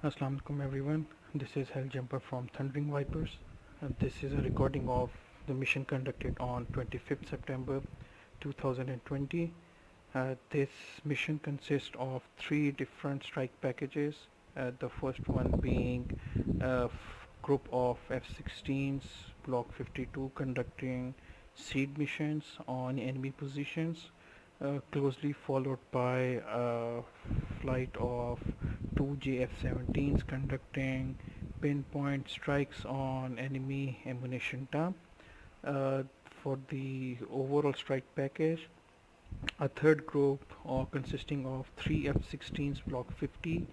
Assalamu alaikum everyone. This is Hell Jumper from Thundering Vipers. This is a recording of the mission conducted on 25th September 2020. This mission consists of three different strike packages. The first one being a group of F16s Block 52 conducting seed missions on enemy positions, closely followed by a flight of two JF17s conducting pinpoint strikes on enemy ammunition dump. For the overall strike package, a third group consisting of three F16s Block 50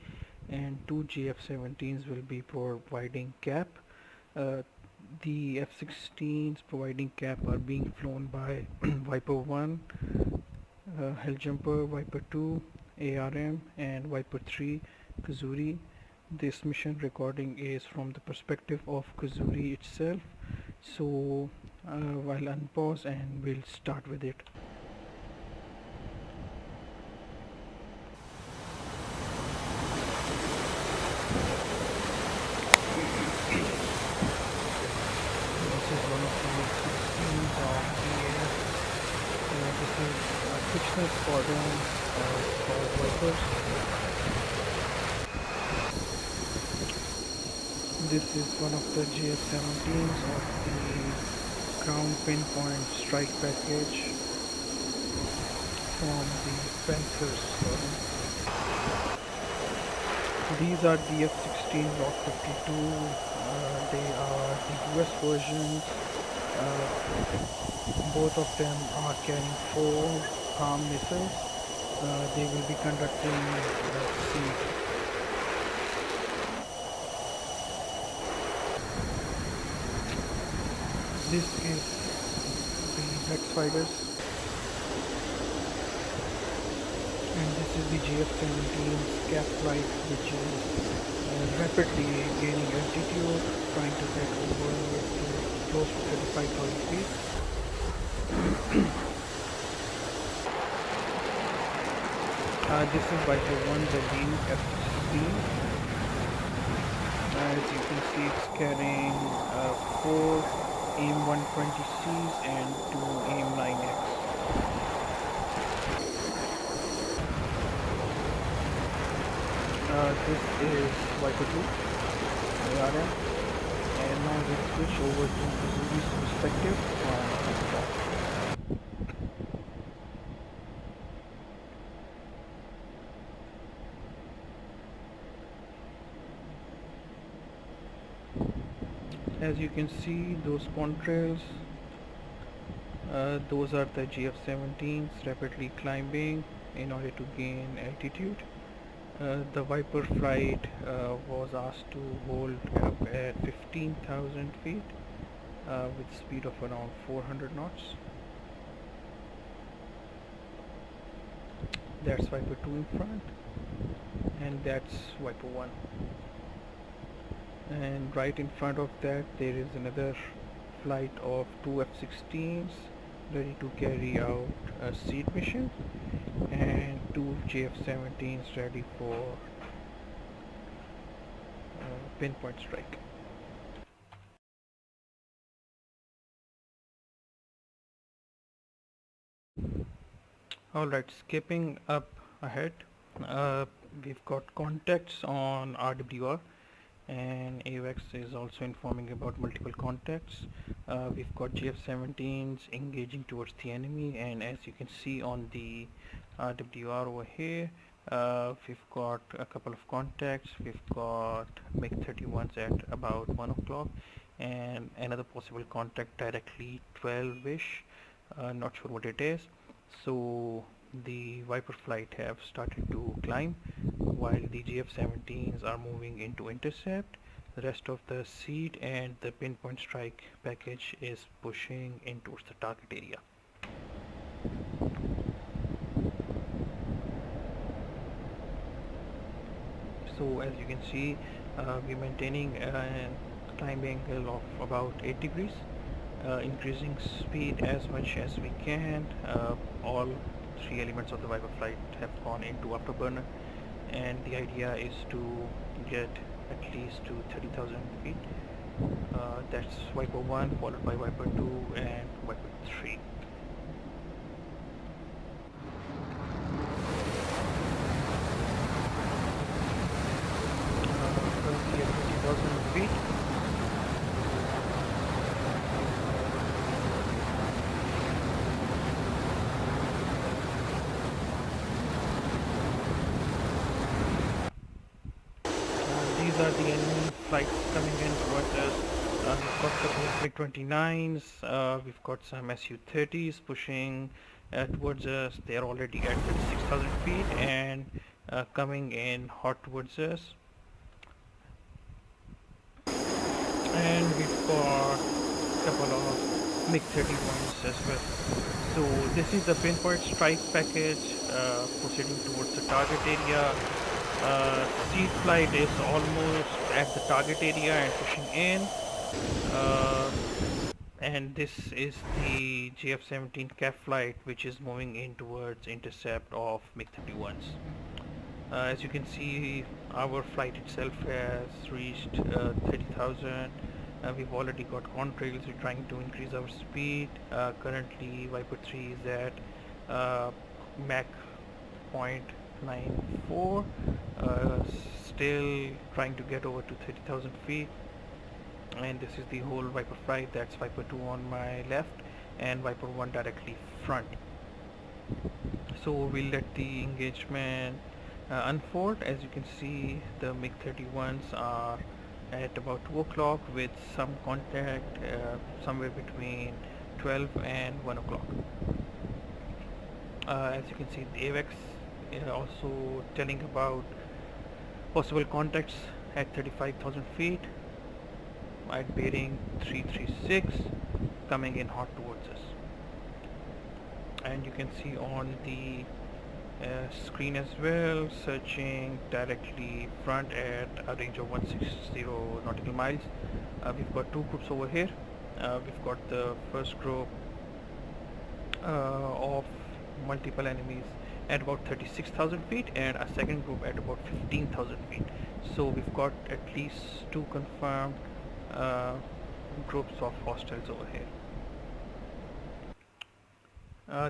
and two JF17s will be providing cap. Uh, the F16s providing cap are being flown by Viper 1, Helljumper, Viper 2, ARM and Viper 3 Kazuri. This mission recording is from the perspective of Kazuri itself, so I'll unpause and we'll start with it. This is one of the F16s of DCS. This is a fictional squadron called Vipers. This is one of the JF17s of the ground pinpoint strike package from the Panthers. These are the F16 Block 52. They are the US versions. Both of them are carrying 4 HARM missiles. They will be conducting siege. This is the Rex fighters, and this is the JF17 cap flight, which is rapidly gaining altitude, trying to get over to close to 35,000 feet. This is Viper 1, the lean F16. As you can see, it's carrying 4 AIM-120Cs and 2 AIM-9X. This is Viper 2, ARM, and now we'll switch over to Kazuri's perspective. As you can see, those contrails, those are the JF17s rapidly climbing in order to gain altitude. The Viper flight was asked to hold up at 15,000 feet with speed of around 400 knots. That's Viper 2 in front, and that's Viper 1. And right in front of that there is another flight of two F16s ready to carry out a seed mission, and two JF17s ready for pinpoint strike. Alright, skipping up ahead, we've got contacts on RWR, and AVAX is also informing about multiple contacts. We've got JF17s engaging towards the enemy, and as you can see on the RWR over here, we've got a couple of contacts. We've got MiG-31s at about 1 o'clock and another possible contact directly 12ish, not sure what it is. So the Viper flight have started to climb while the JF17s are moving into intercept. The rest of the seed and the pinpoint strike package is pushing in towards the target area. So as you can see, we're maintaining a climb angle of about 8 degrees, increasing speed as much as we can. All three elements of the Viper flight have gone into afterburner, and the idea is to get at least to 30,000 feet. That's Viper 1 followed by Viper 2 and Viper 3. Currently at 20,000 feet. These are the enemy flights coming in towards us. We've got a couple of MiG-29s, we've got some Su-30s pushing towards us. They're already at 36,000 feet and coming in hot towards us. And we've got a couple of MiG-31s as well. So this is the pinpoint strike package proceeding towards the target area. Seed flight is almost at the target area and pushing in. And this is the JF17 cap flight, which is moving in towards intercept of MiG-31s. As you can see, our flight itself has reached 30,000. We've already got contrails. We're trying to increase our speed. Currently Viper 3 is at Mach 0.94, still trying to get over to 30,000 feet. And this is the whole Viper flight. That's Viper 2 on my left and Viper 1 directly front. So we'll let the engagement unfold. As you can see, the MiG-31s are at about 2 o'clock with some contact somewhere between 12 and 1 o'clock. As you can see, the AVAX also telling about possible contacts at 35,000 feet at bearing 336 coming in hot towards us. And you can see on the screen as well, searching directly front at a range of 160 nautical miles. We've got two groups over here. We've got the first group of multiple enemies at about 36,000 feet and a second group at about 15,000 feet. So we've got at least two confirmed groups of hostiles over here.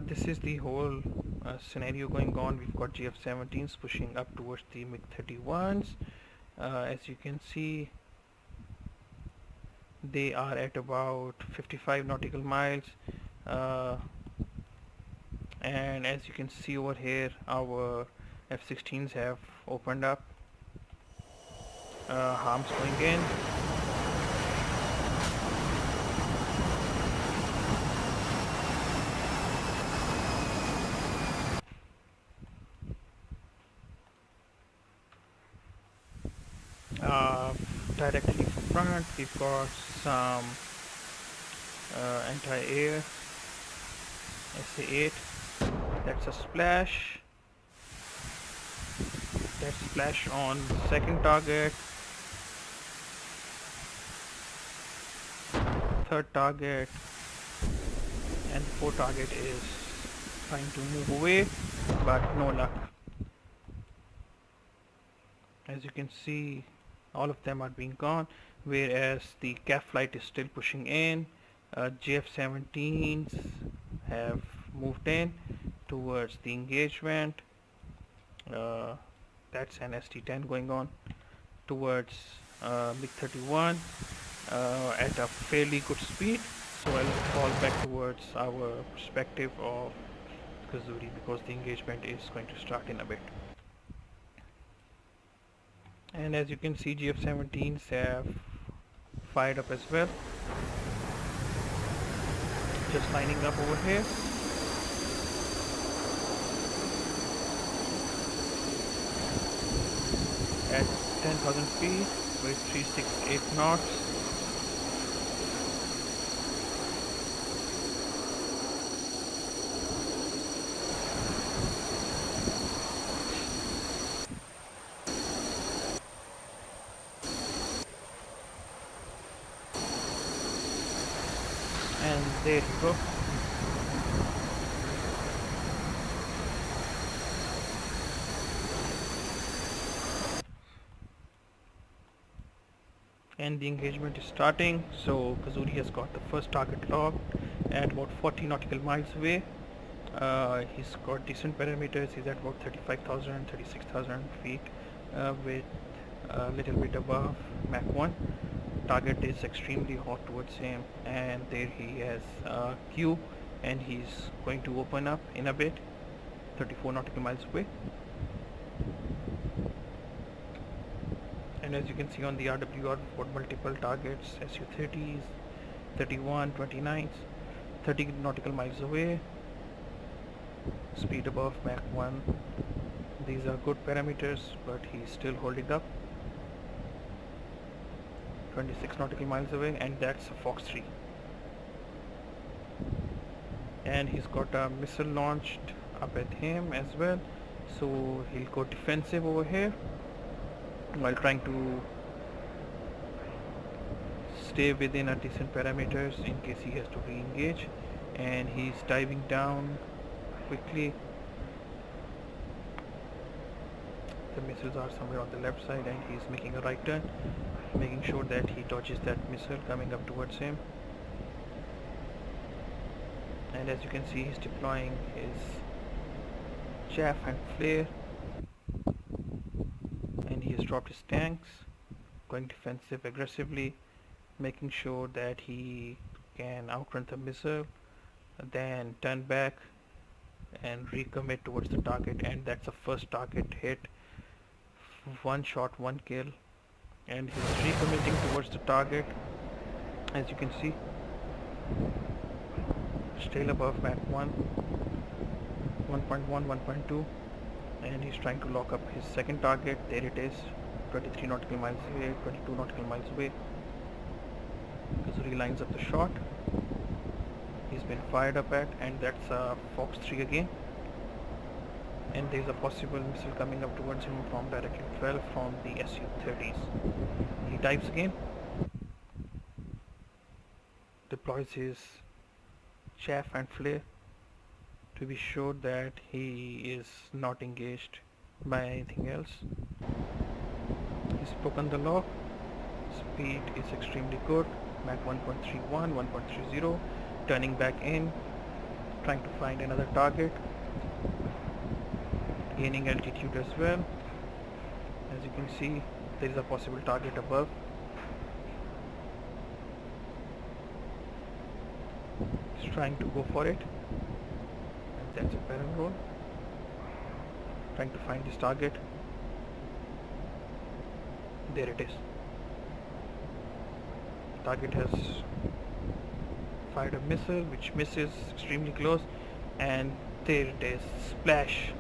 This is the whole scenario going on. We've got JF17s pushing up towards the MiG-31s. As you can see, they are at about 55 nautical miles. And as you can see over here, our F16s have opened up. Harms going in. Directly front, we've got some anti-air SA-8. That's a splash. That's splash on second target. Third target. And the fourth target is trying to move away, but no luck. As you can see, all of them are being gone, whereas the cap flight is still pushing in. JF17s have moved in towards the engagement. That's an ST-10 going on towards MiG-31 at a fairly good speed. So I'll fall back towards our perspective of Kazuri because the engagement is going to start in a bit. And as you can see, JF17s have fired up as well. Just lining up over here. At 10,000 feet with 368 knots. And there you go. and the engagement is starting. So Kazuri has got the first target locked at about 40 nautical miles away. He's got decent parameters. He's at about 35,000, 36,000 feet with a little bit above Mach 1. Target is extremely hot towards him, and there he has a queue, and he's going to open up in a bit, 34 nautical miles away. And as you can see on the RWR, we've got multiple targets, Su-30s, 31, 29s, 30 nautical miles away, speed above Mach 1. These are good parameters, but he's still holding up. 26 nautical miles away, and that's a Fox 3. And he's got a missile launched up at him as well, so he'll go defensive over here while trying to stay within a decent parameters in case he has to re-engage. And he's diving down quickly. The missiles are somewhere on the left side, and he's making a right turn, making sure that he dodges that missile coming up towards him. And as you can see, he's deploying his chaff and flare, and he has dropped his tanks, going defensive aggressively, making sure that he can outrun the missile, then turn back and recommit towards the target. And that's the first target hit. One shot, one kill, and he's recommitting towards the target. As you can see, still above Mach 1, 1.1, 1.2, and he's trying to lock up his second target. There it is, 23 nautical miles away, 22 nautical miles away. Kazuri lines up the shot. He's been fired up at, and that's a Fox 3 again. And there's a possible missile coming up towards him from direction 12 from the Su-30s. He dives again, deploys his chaff and flare to be sure that he is not engaged by anything else. He's broken the lock. Speed is extremely good, Mach 1.31, 1.30, turning back in, trying to find another target, gaining altitude as well. As you can see, there is a possible target above. He's trying to go for it, and that's a barrel roll, trying to find this target. There it is. Target has fired a missile which misses extremely close, and there it is, splash.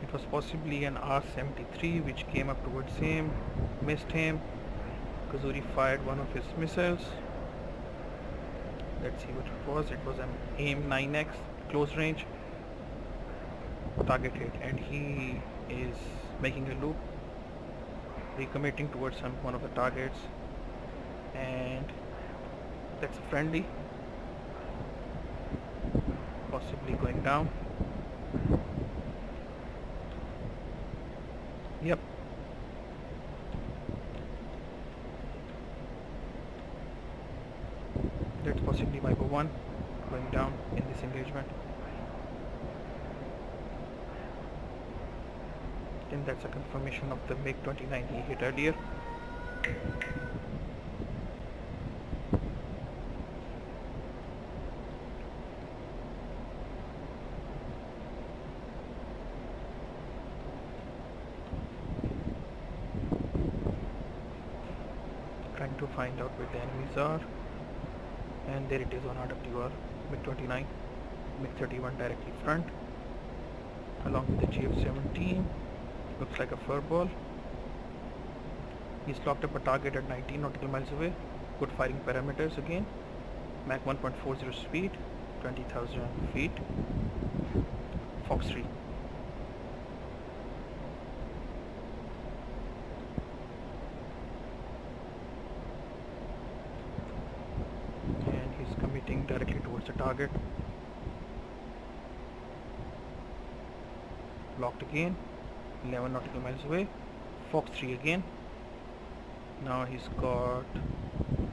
It was possibly an R-73 which came up towards him, missed him. Kazuri fired one of his missiles. Let's see what it was. It was an AIM-9X close range. Target hit, and he is making a loop, recommitting towards one of the targets, and that's a friendly, possibly going down. Yep. That's possibly Viper 1 going down in this engagement. Then that's a confirmation of the MiG-29 he hit earlier. Trying to find out where the enemies are, and there it is on RWR, MiG-29, MiG-31 directly front, along with the JF17. Looks like a furball. He's locked up a target at 19 nautical miles away. Good firing parameters again. Mach 1.40 speed, 20,000 feet. Fox 3. And he's committing directly towards the target. Locked again. 11 nautical miles away. Fox 3 again. Now he's got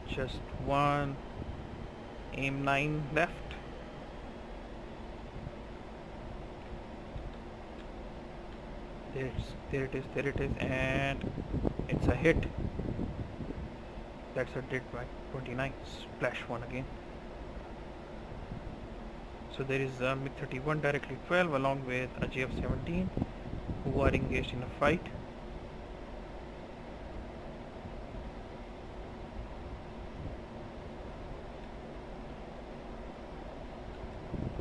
just one aim 9 left. There it is, and it's a hit. That's a dead by 29. Splash one again. So there is a MiG-31 directly 12 along with a JF17 who are engaged in a fight.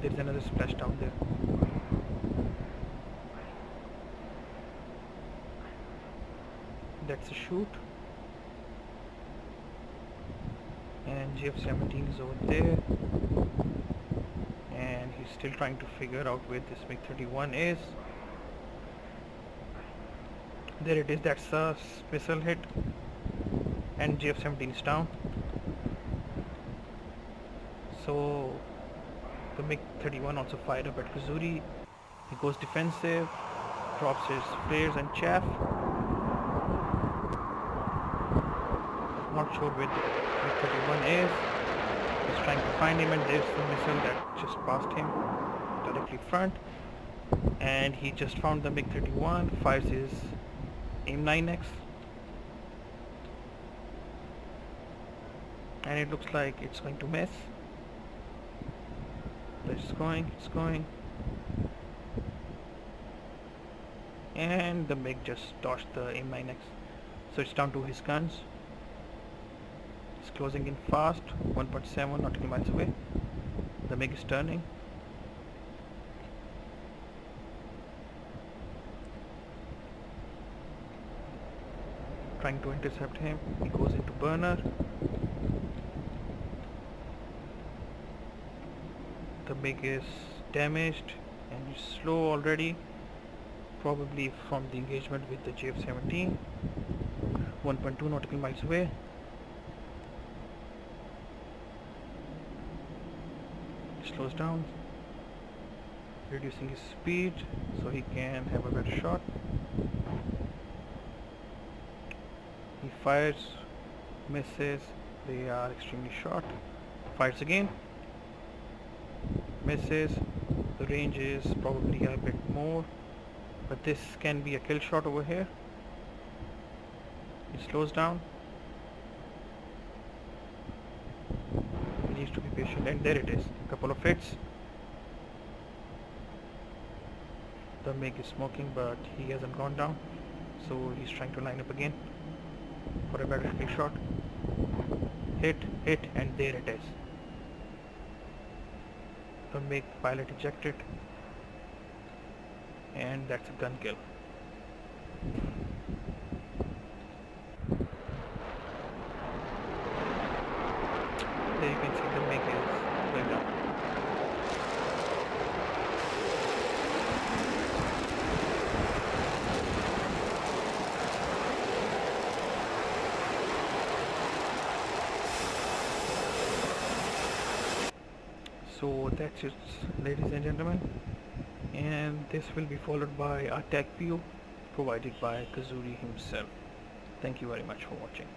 There is another splash down there. That's a shoot. And JF17 is over there. And he's still trying to figure out where this MiG-31 is. There it is, that's a missile hit. And JF17 is down. So the MiG-31 also fired up at Kazuri. He goes defensive, drops his flares and chaff. Not sure where the MiG-31 is. He's trying to find him, and there's the missile that just passed him directly front. And he just found the MiG-31, fires his AIM 9X. And it looks like it's going to miss. It's going. And the MiG just dodged the AIM 9X. So it's down to his guns. It's closing in fast, 1.7 nautical miles away. The MiG is turning. Trying to intercept him. He goes into burner. The MiG is damaged and is slow already, probably from the engagement with the JF17. 1.2 nautical miles away. Slows down, reducing his speed so he can have a better shot. He fires, misses, they are extremely short. Fires again, misses, the range is probably a bit more, but this can be a kill shot over here. It slows down. He needs to be patient, and there it is, a couple of hits. The MiG is smoking, but he hasn't gone down, so he's trying to line up again for a better kill shot. Hit, and there it is. The MiG pilot ejected, and that's a gun kill. There you can see the MiG is going down. So that's it, ladies and gentlemen, and this will be followed by a tech view provided by Kazuri himself. Thank you very much for watching.